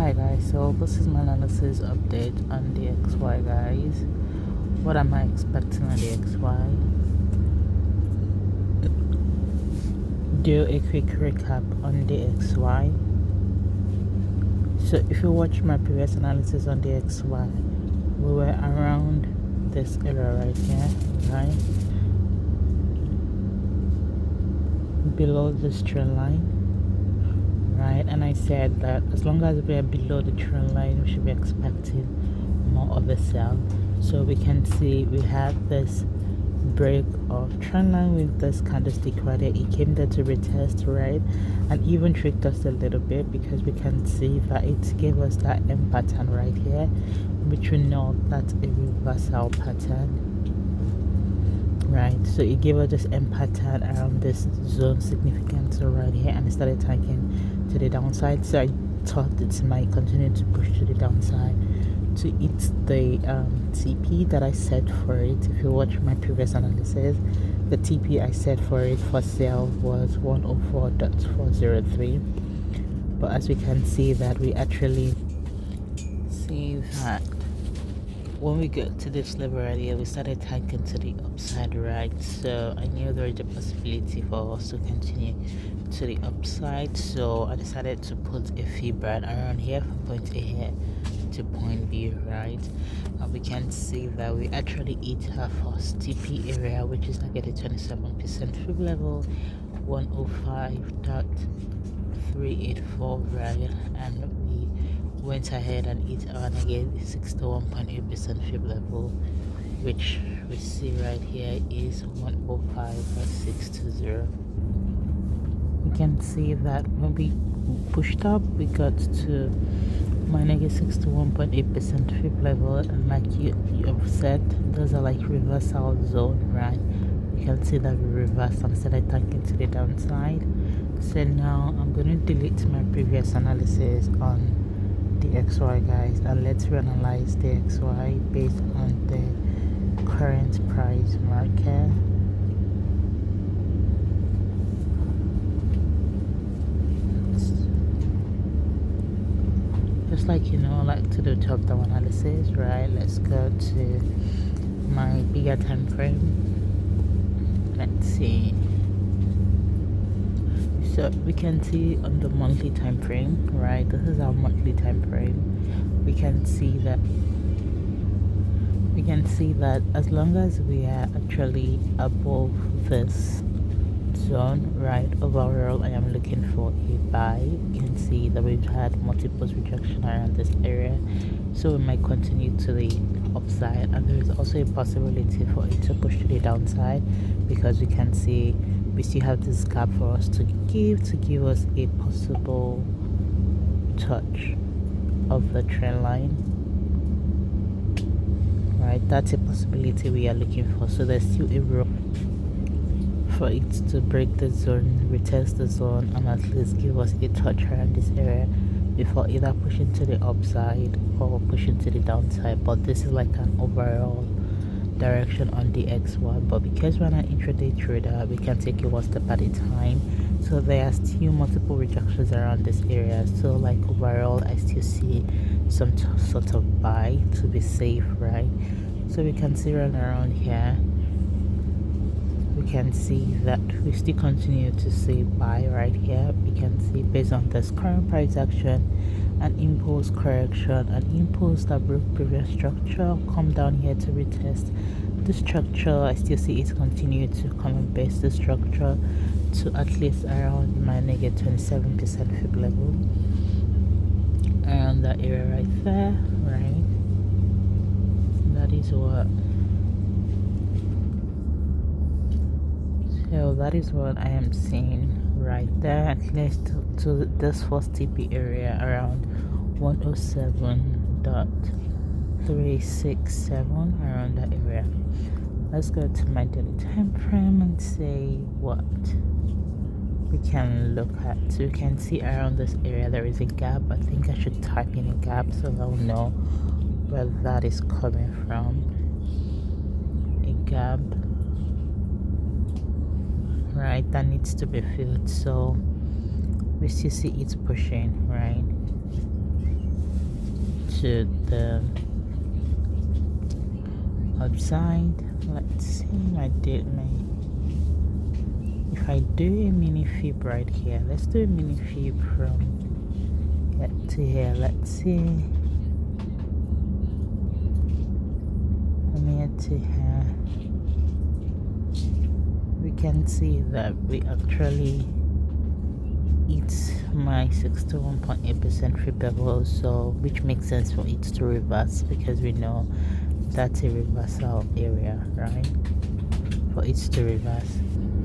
Hi guys, so this is my analysis update on the XY guys. What am I expecting on the XY? Do a quick recap on the XY. So if you watch my previous analysis on the XY, we were around this area right here, right? Below this trend line. Right, and I said that as long as we are below the trend line, we should be expecting more of a sell. So we can see we had this break of trend line with this candlestick right there. It came there to retest, right, and even tricked us a little bit because we can see that it gave us that M pattern right here, which we know that's a reversal pattern. Right, so it gave us this M pattern around this zone significance right here, and it started tanking to the downside. So I thought it might continue to push to the downside to hit the TP that I set for it. If you watch my previous analysis, the TP I set for it for sale was 104.403, but as we can see that we actually see that when we got to this level right here, we started tanking to the upside, right? So I knew there was a possibility for us to continue to the upside, so I decided to put a fib right around here from point A here to point B, right? We can see that we actually hit our first TP area, which is like at a 27% fib level, 105.384, right? And we went ahead and hit our negative 61.8% fib level, which we see right here is 105.620. We can see that when we pushed up, we got to my negative 61.8% fib level, and like you have said, those are like reversal zone, right? You can see that we reversed and started tanking to the downside. So now I'm going to delete my previous analysis on the XY guys, and let's reanalyze the XY based on the current price market. Just like like to do top down analysis, right? Let's go to my bigger time frame. Let's see. So we can see on the monthly time frame, right? This is our monthly time frame. We can see that as long as we are actually above this zone, right, overall I am looking for a buy. You can see that we've had multiple rejection around this area, so we might continue to the upside, and there is also a possibility for it to push to the downside because we can see we still have this gap for us to give us a possible touch of the trend line, right? That's a possibility we are looking for. So there's still a room for it to break the zone, retest the zone, and at least give us a touch around this area before either pushing to the upside or pushing to the downside. But this is like an overall direction on the XY, but because we're an intraday trader, we can take it one step at a time. So there are still multiple rejections around this area, so like overall I still see some sort of buy to be safe, right? So we can see run around here, we can see that we still continue to see buy right here. We can see based on this current price action, an impulse correction, an impulse that broke previous structure, come down here to retest the structure. I still see it continue to come and base the structure to at least around my negative 27% fib level, around that area right there, right? That is what I am seeing right there, at least to this first TP area around 107.367, around that area. Let's go to my daily time frame and see what we can look at. So you can see around this area there is a gap. I think I should type in a gap so I'll know where that is coming from. A gap, right, that needs to be filled. So we still see it pushing, right? to the upside. Let's see if I do a mini fib right here. Let's do a mini fib from here to here. Let's see, from here to here. We can see that we actually hit my 61.8% fib level, so which makes sense for it to reverse, because we know that's a reversal area, right? For it to reverse,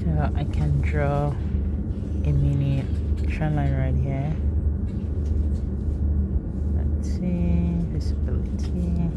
so I can draw a mini trend line right here. Let's see, visibility.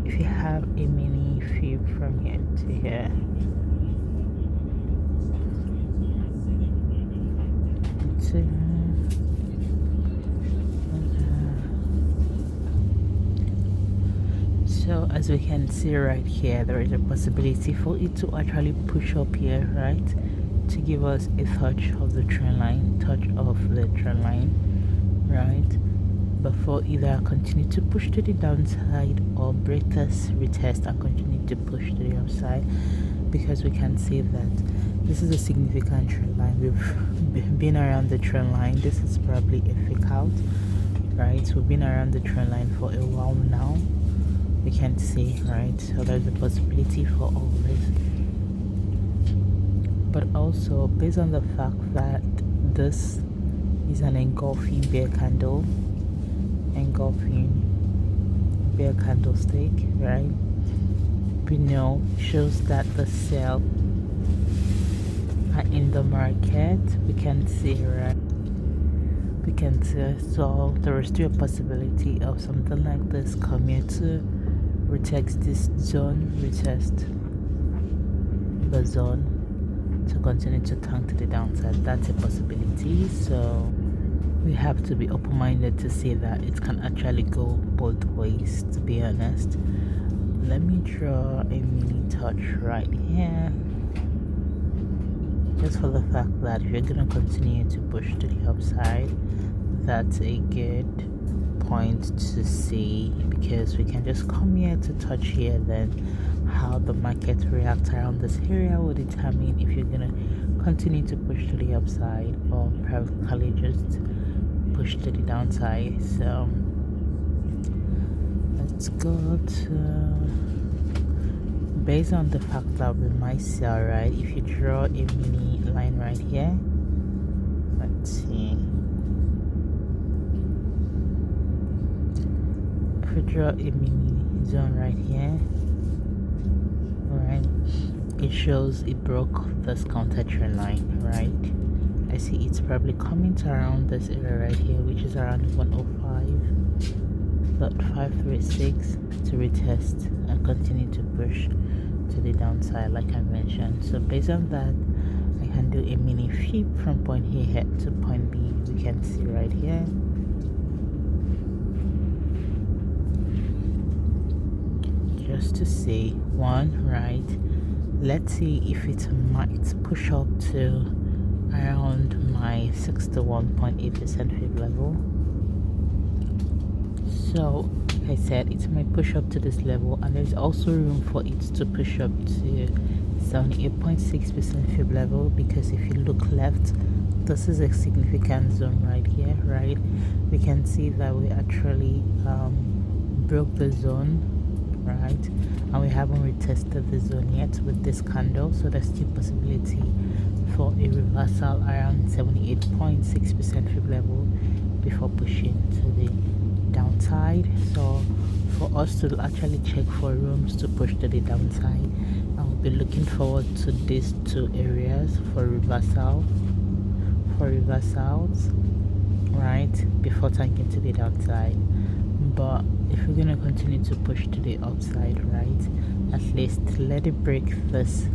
If you have a mini fib from here to here, so as we can see right here, there is a possibility for it to actually push up here, right, to give us a touch of the trend line, right, before either continue to push to the downside or break this retest and continue to push to the upside, because we can see that this is a significant trend line. We've been around the trend line. This is probably a fake out, right? We've been around the trend line for a while now. We can see, right? So there's a possibility for all this, but also based on the fact that this is an engulfing bear candlestick, right? We know shows that the sell are in the market. We can see, right? We can see, so there is still a possibility of something like this coming to retest this zone, retest the zone to continue to tank to the downside. That's a possibility, so we have to be open-minded to see that it can actually go both ways, to be honest. Let me draw a mini touch right here, just for the fact that if you're going to continue to push to the upside, that's a good point to see, because we can just come here to touch here, then how the market reacts around this area will determine if you're going to continue to push to the upside or probably just push to the downside. So let's go to, based on the fact that we might sell, right? If you draw a mini line right here, let's see, if we draw a mini zone right here, right, it shows it broke this counter trend line, right? I see it's probably coming to around this area right here, which is around 105.536, to retest and continue to push to the downside, like I mentioned. So based on that, I can do a mini fib from point here to point B. We can see right here. Just to see one, right? Let's see if it might push up to around my 61.8% fib level. So like I said, it might push up to this level, and there's also room for it to push up to 78.6% fib level, because if you look left, this is a significant zone right here, right? We can see that we actually broke the zone, right, and we haven't retested the zone yet with this candle, so there's still possibility for a reversal around 78.6% fib level before pushing to the downside. So for us to actually check for rooms to push to the downside, I'll be looking forward to these two areas for reversals, right, before tanking to the downside. But if we're going to continue to push to the upside, right, at least let it break this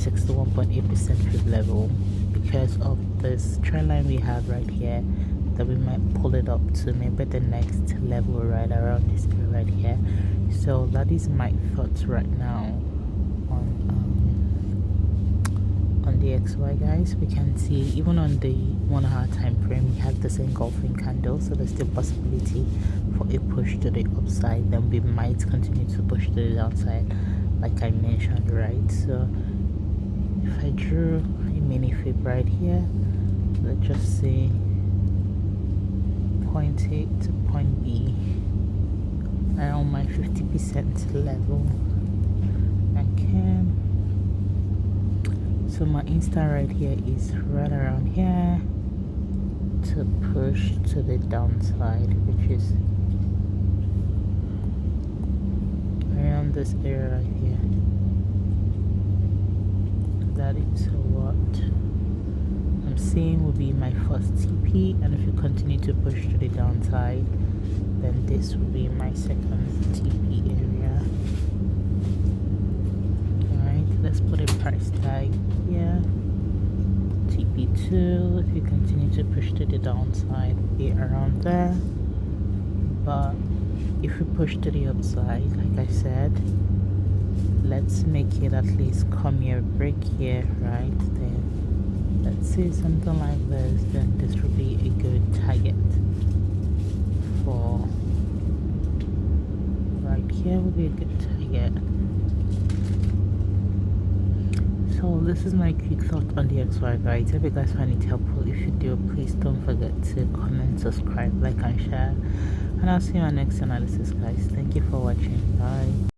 61.8% fib level because of this trend line we have right here, that we might pull it up to maybe the next level right around this area right here. So that is my thoughts right now on the XY, guys. We can see even on the 1 hour time frame we have this engulfing candle, so there's still possibility for a push to the upside. Then we might continue to push to the downside like I mentioned, right? So if I drew a mini fib right here, let's just say point A to point B around my 50% level. Okay, so my instant right here is right around here to push to the downside, which is around this area right here. That is what I'm seeing will be my first TP, and if you continue to push to the downside, then this will be my second TP area. Alright, let's put a price tag here. TP2, if you continue to push to the downside, will be around there. But if we push to the upside, like I said, let's make it at least come here, break here, right? Then let's say something like this, then this will be a good target for right here, will be a good target. So this is my quick thought on the XY, guys. If you guys find it helpful, if you do, please don't forget to comment, subscribe, like and share, and I'll see you on next analysis, guys. Thank you for watching. Bye.